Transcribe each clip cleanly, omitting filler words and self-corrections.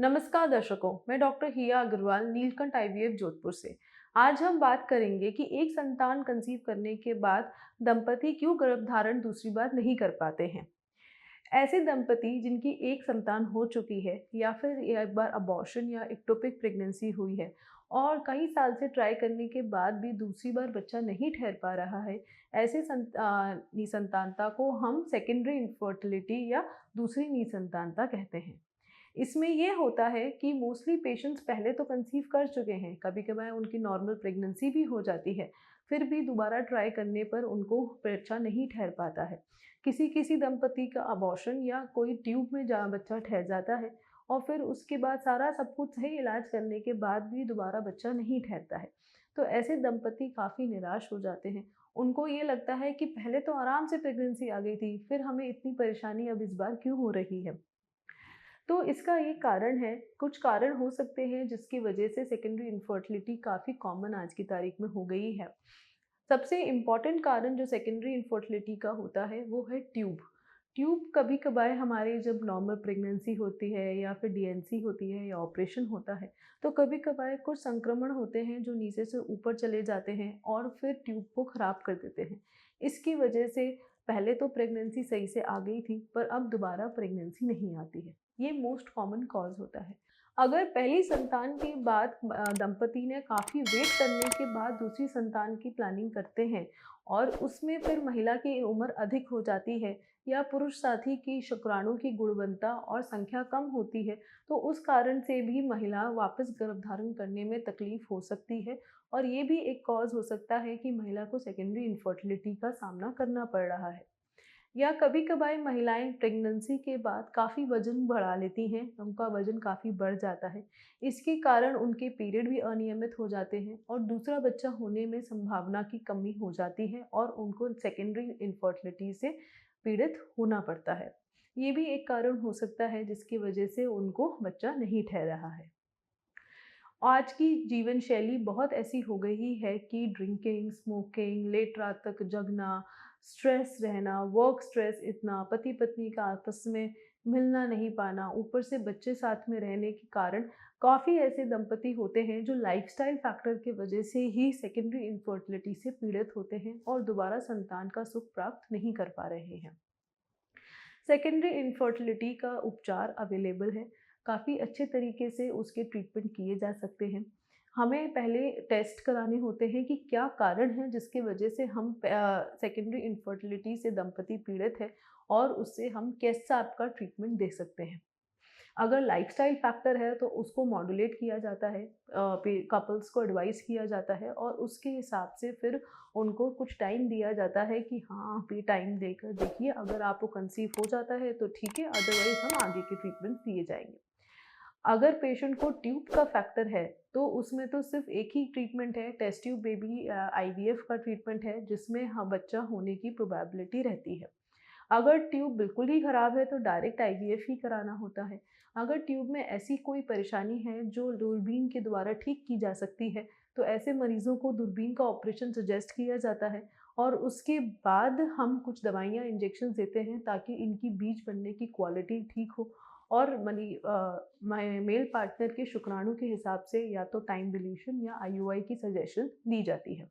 नमस्कार दर्शकों, मैं डॉक्टर हिया अग्रवाल नीलकंठ आईवीएफ जोधपुर से। आज हम बात करेंगे कि एक संतान कंसीव करने के बाद दंपति क्यों गर्भधारण दूसरी बार नहीं कर पाते हैं। ऐसे दंपति जिनकी एक संतान हो चुकी है या फिर एक बार अबॉर्शन या एक्टोपिक प्रेगनेंसी हुई है और कई साल से ट्राई करने के बाद भी दूसरी बार बच्चा नहीं ठहर पा रहा है, ऐसे निसंतानता को हम सेकेंडरी इनफर्टिलिटी या दूसरी निसंतानता कहते हैं। इसमें ये होता है कि मोस्टली पेशेंट्स पहले तो कंसीव कर चुके हैं, कभी-कभार उनकी नॉर्मल प्रेगनेंसी भी हो जाती है, फिर भी दोबारा ट्राई करने पर उनको बच्चा नहीं ठहर पाता है। किसी-किसी दंपति का अबॉर्शन या कोई ट्यूब में जहाँ बच्चा ठहर जाता है और फिर उसके बाद सारा सब कुछ सही इलाज करने के बाद भी दोबारा बच्चा नहीं ठहरता है। तो ऐसे दंपति काफ़ी निराश हो जाते हैं। उनको ये लगता है कि पहले तो आराम से प्रेगनेंसी आ गई थी, फिर हमें इतनी परेशानी अब इस बार क्यों हो रही है? तो इसका ये कारण है, कुछ कारण हो सकते हैं जिसकी वजह से सेकेंडरी इनफर्टिलिटी काफ़ी कॉमन आज की तारीख में हो गई है। सबसे इम्पॉर्टेंट कारण जो सेकेंडरी इनफर्टिलिटी का होता है वो है ट्यूब। ट्यूब कभी-कभार हमारे जब नॉर्मल प्रेगनेंसी होती है या फिर डीएनसी होती है या ऑपरेशन होता है, तो कभी-कभार कुछ संक्रमण होते हैं जो नीचे से ऊपर चले जाते हैं और फिर ट्यूब को ख़राब कर देते हैं। इसकी वजह से पहले तो प्रेगनेंसी सही से आ गई थी, पर अब दोबारा प्रेगनेंसी नहीं आती है। ये मोस्ट कॉमन कॉज़ होता है। अगर पहली संतान के बाद दंपति ने काफ़ी वेट करने के बाद दूसरी संतान की प्लानिंग करते हैं और उसमें फिर महिला की उम्र अधिक हो जाती है या पुरुष साथी की शुक्राणु की गुणवत्ता और संख्या कम होती है, तो उस कारण से भी महिला वापस गर्भधारण करने में तकलीफ हो सकती है और ये भी एक कॉज़ हो सकता है कि महिला को सेकेंडरी इनफर्टिलिटी का सामना करना पड़ रहा है। या कभी-कभार महिलाएँ प्रेगनेंसी के बाद काफ़ी वज़न बढ़ा लेती हैं, उनका वज़न काफ़ी बढ़ जाता है। इसके कारण उनके पीरियड भी अनियमित हो जाते हैं और दूसरा बच्चा होने में संभावना की कमी हो जाती है और उनको सेकेंडरी इनफर्टिलिटी से पीड़ित होना पड़ता है। ये भी एक कारण हो सकता है जिसकी वजह से उनको बच्चा नहीं ठहर रहा है। आज की जीवन शैली बहुत ऐसी हो गई है कि ड्रिंकिंग, स्मोकिंग, लेट रात तक जगना, स्ट्रेस रहना, वर्क स्ट्रेस इतना, पति-पत्नी का आपस में मिलना नहीं पाना, ऊपर से बच्चे साथ में रहने के कारण काफ़ी ऐसे दंपति होते हैं जो लाइफ़स्टाइल फैक्टर की वजह से ही सेकेंडरी इनफर्टिलिटी से पीड़ित होते हैं और दोबारा संतान का सुख प्राप्त नहीं कर पा रहे हैं। सेकेंडरी इनफर्टिलिटी का उपचार अवेलेबल है। काफ़ी अच्छे तरीके से उसके ट्रीटमेंट किए जा सकते हैं। हमें पहले टेस्ट कराने होते हैं कि क्या कारण है जिसकी वजह से हम सेकेंडरी इनफर्टिलिटी से दंपति पीड़ित है और उससे हम कैसा आपका ट्रीटमेंट दे सकते हैं। अगर लाइफ़स्टाइल फैक्टर है तो उसको मॉड्यूलेट किया जाता है, कपल्स को एडवाइस किया जाता है और उसके हिसाब से फिर उनको कुछ टाइम दिया जाता है कि हाँ, आप ये टाइम देकर देखिए, अगर आपको कंसीव हो जाता है तो ठीक है, अदरवाइज़ हम आगे के ट्रीटमेंट दिए जाएँगे। अगर पेशेंट को ट्यूब का फैक्टर है, तो उसमें तो सिर्फ़ एक ही ट्रीटमेंट है, टेस्ट ट्यूब बेबी आईवीएफ का ट्रीटमेंट है जिसमें बच्चा होने की प्रोबेबिलिटी रहती है। अगर ट्यूब बिल्कुल ही ख़राब है तो डायरेक्ट आईवीएफ ही कराना होता है। अगर ट्यूब में ऐसी कोई परेशानी है जो दूरबीन के द्वारा ठीक की जा सकती है, तो ऐसे मरीज़ों को दूरबीन का ऑपरेशन सजेस्ट किया जाता है और उसके बाद हम कुछ दवाइयाँ, इंजेक्शंस देते हैं ताकि इनकी बीज बनने की क्वालिटी ठीक हो और मेल पार्टनर के शुक्राणु के हिसाब से या तो टाइम डिलीशन या आईयूआई की सजेशन दी जाती है।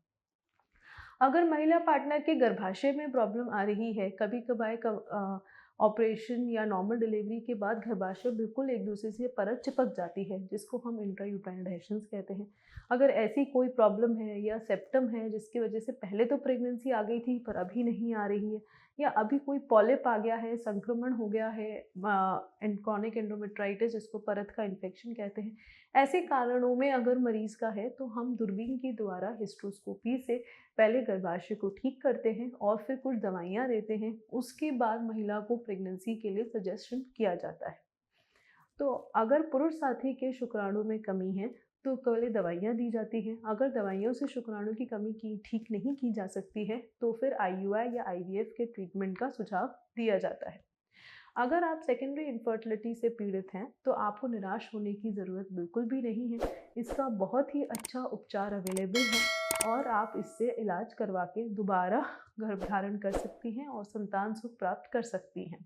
अगर महिला पार्टनर के गर्भाशय में प्रॉब्लम आ रही है, कभी-कभार ऑपरेशन या नॉर्मल डिलीवरी के बाद गर्भाशय बिल्कुल एक-दूसरे से परत चिपक जाती है, जिसको हम इंट्रा-यूट्राइन एडहेशंस कहते हैं। अगर ऐसी कोई प्रॉब्लम है या सेप्टम है जिसकी वजह से पहले तो प्रेगनेंसी आ गई थी पर अभी नहीं आ रही है या अभी कोई पॉलिप आ गया है, संक्रमण हो गया है, क्रोनिक एंडोमेट्राइटिस जिसको परत का इन्फेक्शन कहते हैं। ऐसे कारणों में अगर मरीज़ का है तो हम दूरबीन के द्वारा हिस्ट्रोस्कोपी से पहले गर्भाशय को ठीक करते हैं और फिर कुछ दवाइयाँ देते हैं। उसके बाद महिला को प्रेगनेंसी के लिए सजेशन किया जाता है। तो अगर पुरुष साथी के शुक्राणु में कमी है, तो पहले दवाइयाँ दी जाती हैं। अगर दवाइयों से शुक्राणु की कमी की ठीक नहीं की जा सकती है, तो फिर आईयूआई या आईवीएफ के ट्रीटमेंट का सुझाव दिया जाता है। अगर आप सेकेंडरी इनफर्टिलिटी से पीड़ित हैं, तो आपको निराश होने की ज़रूरत बिल्कुल भी नहीं है। इसका बहुत ही अच्छा उपचार अवेलेबल है और आप इससे इलाज करवा के दोबारा गर्भधारण कर सकती हैं और संतान सुख प्राप्त कर सकती हैं।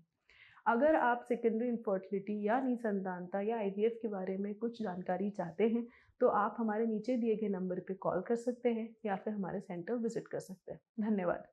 अगर आप सेकेंडरी इनफर्टिलिटी या निसंतानता या आईवीएफ के बारे में कुछ जानकारी चाहते हैं, तो आप हमारे नीचे दिए गए नंबर पे कॉल कर सकते हैं या फिर हमारे सेंटर विजिट कर सकते हैं। धन्यवाद।